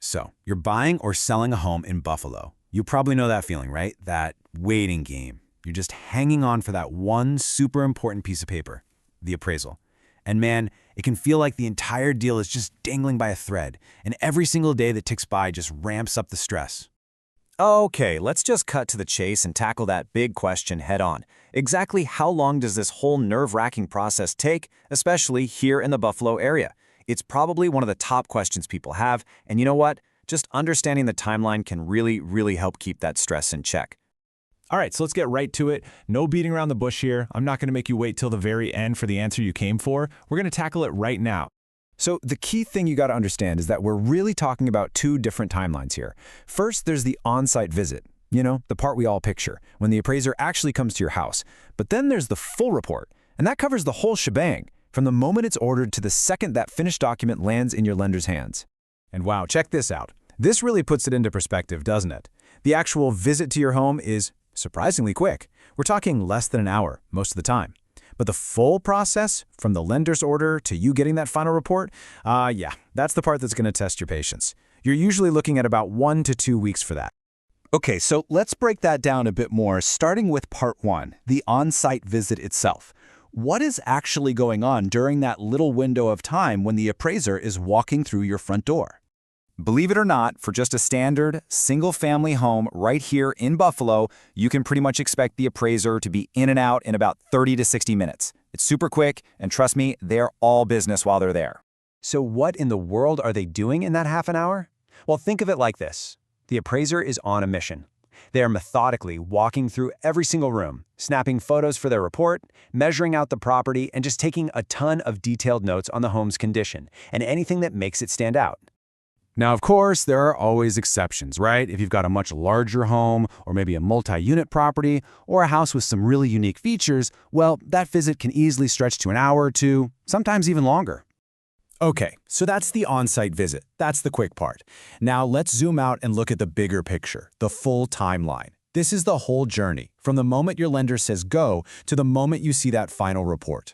So, you're buying or selling a home in Buffalo. You probably know that feeling, right? That waiting game. You're just hanging on for that one super important piece of paper, the appraisal. And man, it can feel like the entire deal is just dangling by a thread, and every single day that ticks by just ramps up the stress. Okay, let's just cut to the chase and tackle that big question head on. Exactly how long does this whole nerve-wracking process take, especially here in the Buffalo area? It's probably one of the top questions people have, and you know what? Just understanding the timeline can really help keep that stress in check. All right, so let's get right to it. No beating around the bush here. I'm not going to make you wait till the very end for the answer you came for. We're going to tackle it right now. So the key thing you got to understand is that we're really talking about two different timelines here. First, there's the on-site visit. You know, the part we all picture, when the appraiser actually comes to your house. But then there's the full report, and that covers the whole shebang, from the moment it's ordered to the second that finished document lands in your lender's hands. And wow, check this out. This really puts it into perspective, doesn't it? The actual visit to your home is surprisingly quick. We're talking less than an hour most of the time. But the full process, from the lender's order to you getting that final report, yeah, that's the part that's going to test your patience. You're usually looking at about 1 to 2 weeks for that. Okay, so let's break that down a bit more, starting with part one, the on-site visit itself. What is actually going on during that little window of time when the appraiser is walking through your front door? Believe it or not, for just a standard, single-family home right here in Buffalo, you can pretty much expect the appraiser to be in and out in about 30 to 60 minutes. It's super quick, and trust me, they're all business while they're there. So what in the world are they doing in that half an hour? Well, think of it like this. The appraiser is on a mission. They are methodically walking through every single room, snapping photos for their report, measuring out the property, and just taking a ton of detailed notes on the home's condition and anything that makes it stand out. Now, of course, there are always exceptions, right? If you've got a much larger home, or maybe a multi-unit property, or a house with some really unique features, well, that visit can easily stretch to an hour or two, sometimes even longer. Okay, so that's the on-site visit. That's the quick part. Now let's zoom out and look at the bigger picture, the full timeline. This is the whole journey, from the moment your lender says go to the moment you see that final report.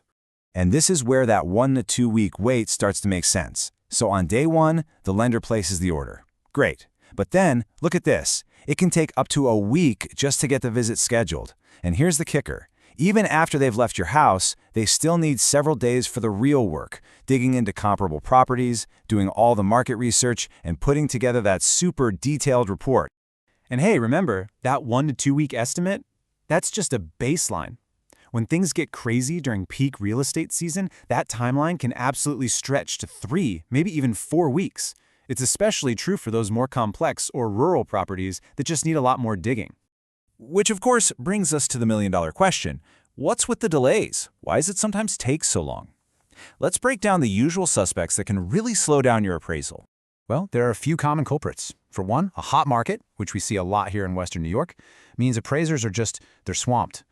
And this is where that 1 to 2 week wait starts to make sense. So on day one, the lender places the order. Great. But then, look at this. It can take up to a week just to get the visit scheduled. And here's the kicker. Even after they've left your house, they still need several days for the real work, digging into comparable properties, doing all the market research, and putting together that super detailed report. And hey, remember, that 1 to 2 week estimate? That's just a baseline. When things get crazy during peak real estate season, that timeline can absolutely stretch to 3, maybe even 4 weeks. It's especially true for those more complex or rural properties that just need a lot more digging. Which, of course, brings us to the million-dollar question. What's with the delays? Why does it sometimes take so long? Let's break down the usual suspects that can really slow down your appraisal. Well, there are a few common culprits. For one, a hot market, which we see a lot here in Western New York, means appraisers they're swamped.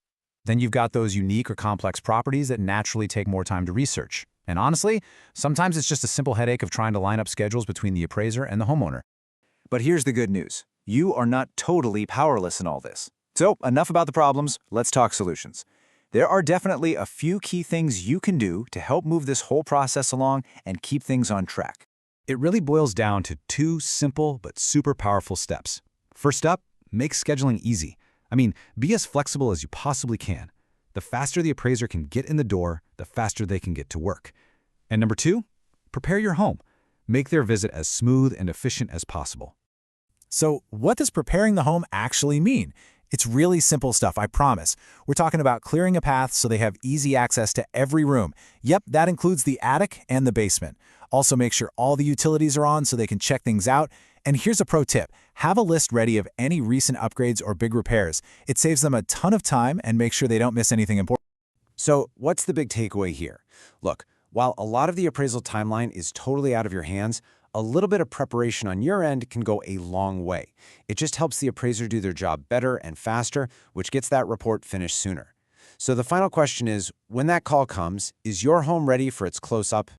Then you've got those unique or complex properties that naturally take more time to research. And honestly, sometimes it's just a simple headache of trying to line up schedules between the appraiser and the homeowner. But here's the good news. You are not totally powerless in all this. So, enough about the problems, let's talk solutions. There are definitely a few key things you can do to help move this whole process along and keep things on track. It really boils down to 2 simple but super powerful steps. First up, make scheduling easy. Be as flexible as you possibly can. The faster the appraiser can get in the door, the faster they can get to work. And number 2, prepare your home. Make their visit as smooth and efficient as possible. So what does preparing the home actually mean? It's really simple stuff, I promise. We're talking about clearing a path so they have easy access to every room. Yep, that includes the attic and the basement. Also make sure all the utilities are on so they can check things out. And here's a pro tip. Have a list ready of any recent upgrades or big repairs. It saves them a ton of time and makes sure they don't miss anything important. So what's the big takeaway here? Look, while a lot of the appraisal timeline is totally out of your hands, a little bit of preparation on your end can go a long way. It just helps the appraiser do their job better and faster, which gets that report finished sooner. So the final question is, when that call comes, is your home ready for its close-up